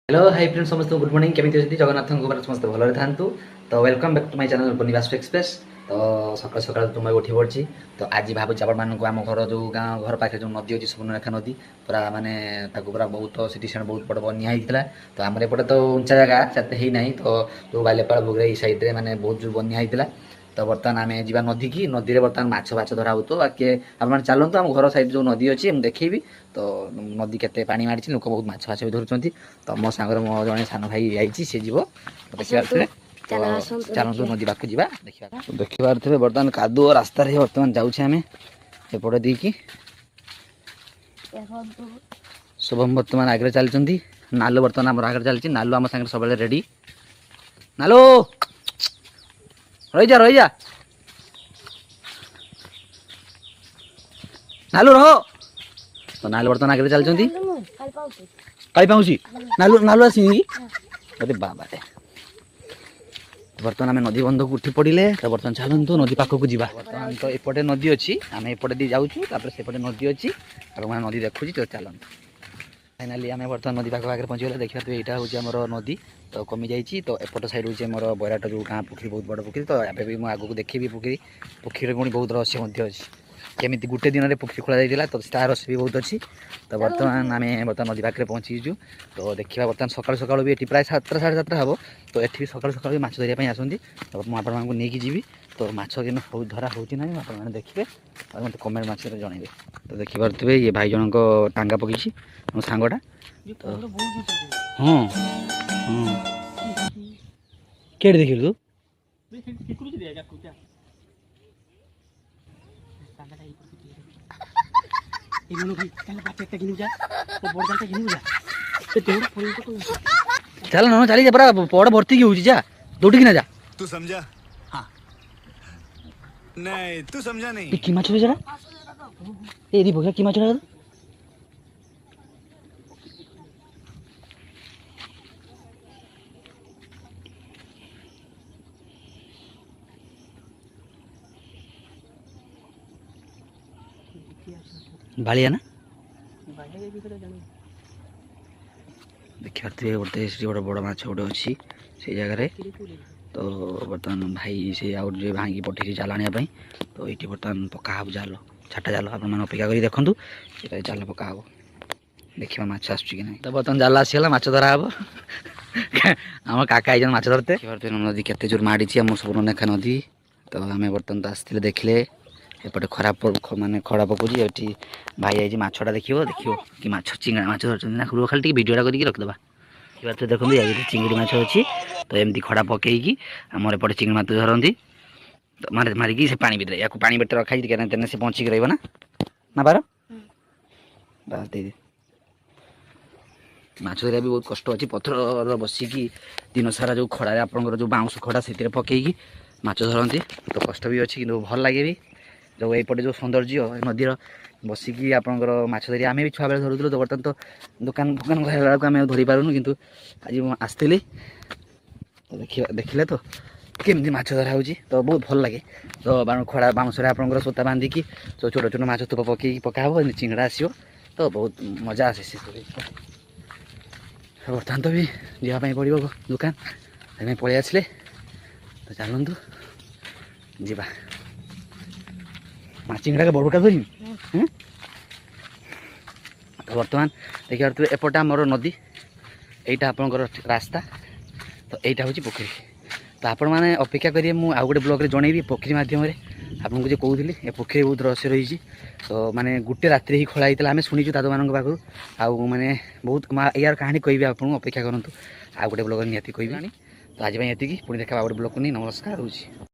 Hello hi friends समस्त good morning केमिति अछि जगन्नाथ को समस्त भलरे थांतु तो welcome back to my channel Niwas express तो सकाल सकाल तुम उठी पड़ी तो आज भावुँ आपण मानक आम घर जो गाँ घर पाखे जो नदी अच्छी सुवर्णरेखा नदी पूरा माने पूरा बहुत सीटी सेण बहुत बड़ बनिया होता तो आम एपटे तो उंचा जगह से ही ना तो जो बालेपाड़ भोगरे सैड्रे मैंने बहुत जो बनिया होता तो बर्तमान आम जा नदी की नदी में बर्तमान माछ बाछ धरा हो तो बाकी आप चलतु आम घर साइड जो नदी अच्छी मुझे देखी तो नदी के पानी मारी लोक बहुत माछ बाछ भी धरुंच तो मो सांगर मो जड़े सान भाई जाइए सी जीव देखिए चलतु नदी पाक जा देखिए बर्तमान कादुओ रास्तार बर्तमान जाऊे आम एपटे देकी शुभम बर्तमान आगे चलती नालू बर्तमान आम आगे चलती नालू आम सागर सब रेडी नालू रही जा नालू रह तो नालू बर्तमान आगे चलती कहीं पाऊँगी नालू नालू आसी अरे बाबा रे बर्तमान आम नदी बंध को उठी पड़े तो बर्तमान चलतु नदी पाखक जा बर्तमान तो एपटे नदी अच्छी आम एपटे दी जाऊँ सेपटे नदी अच्छी आप नदी देखुची तो चलतु फाइनाली आम बर्तमान नदी पाख आगे पहुँचीगला देखा तो यहाँ हूँ आमर नदी तो कमी जाइए तो एपट साइड हूँ मोर बैराट जो गाँ पोखरी बहुत बड़ पोखरी तो ଏବେ भी आगू देखी पोखरी पोखरी पुणी बहुत रहस्य अच्छी केमी गोटे दिन में पोखरी खोल जाइए तो तार रहस्य भी बहुत अच्छी तो बर्तमान आम बर्तमान नदी पाखे पहुँचीचु तो देखा बर्तमान सकाल सकाल भी ये प्राय 7टा साढ़े 7टा हम तो ये सकाल सकाल भी माछ धरिया आसती तो मुझे नहीं जी तो माछ कि धरा होती ना आप देखिए और मतलब कमेंट माछ जनइबे तो देखिपे ये भाई जन टांगा पकई मो सांगटा हाँ हाँ केड़े देखिल तू चल ना चली जा पूरा पड़ भर्ती की जा दौड़ की ना जा तू समझा हाँ नहीं तू समझा नहीं कि माछ जरा ए दी भगा कि माछ जरा बालिया ना देखिए गोटे गोटे बड़ माछ गोटे अच्छी से जगह तो बर्तमान भाई से आउ भांगी पठे जाल आने तो ये बर्तमान पका जाल छाटा जाल आप अपेक्षा कर देखूँ ये जाल पका देखा माछ आसुच्छी कि ना तो बर्तमान जाल आसीगला माछ धरा हम आम काका जन माछ धरते नदी केते जोर माड़ी आम सुवर्णरेखा नदी तो आम बर्तमान तो आसते देखले एपटे खराब माने खड़ा पकाउची ये भाई आई माछटा देखो कि माछ चिंगड़ा माछ धरती ना खाली भिडियोटा करके रखिदेवा देखते देखो ये चिंगड़ी माछ अच्छी तो एमती खड़ा पकईकी आमर एपटे चिंगड़ी माछ धरती तो मारिकी से पानी भितर या पानी भितर रखाई तेना से बचिक रहा ना बार बास दे माछ धरिया भी बहुत कष्ट अच्छी पथर बसिकी दिन सारा जो खड़ा आपंकर जो बाउंश खड़ा से पकईकी माछ धरती तो कष्ट भी अच्छी कि भल लगे भी जो यपटे जो सौंदर्य नदीर बसिकी आपंकर माछ धरी आम भी छुआ बेले धरुलु तो बर्तमान तो दुकान फुकान गला आम धरी पारूनु किंतु आज आसती तो देखिले तो केमती माछ धरा होची तो बहुत भल लगे तो खड़ा बाउंशरे आपंकर सूता बांधिकी तो छोट छोट माछ तुप पकई पकाब चिंगड़ा आसो तो बहुत मजा आसे से बर्तमान तो भी जावाई पड़ो दुकान से पलि आसले तो चलतु जा चिंगड़ा के बड़टा धरमी तो बर्तमान देखिए एपटा मोर नदी यहीटा आपंकर रास्ता तो यहीटा हूँ पोखरी तो आपण मैंने अपेक्षा करेंगे मुझे आउ गोटे ब्लॉग जनइबी पोखरी मध्यम आपको जो कहूली ए पोखरी बहुत रहस्य रही तो माने गोटे रात ही खोला होता आम शुणीचु दादा मान पाखु आउ मैंने बहुत यार कहानी कहि आपको अपेक्षा करूँ आउ गोटे ब्लॉग निहाती कहबी तो आज ये पुणी देखा आउ गोटे ब्लॉग नहीं नमस्कार होची।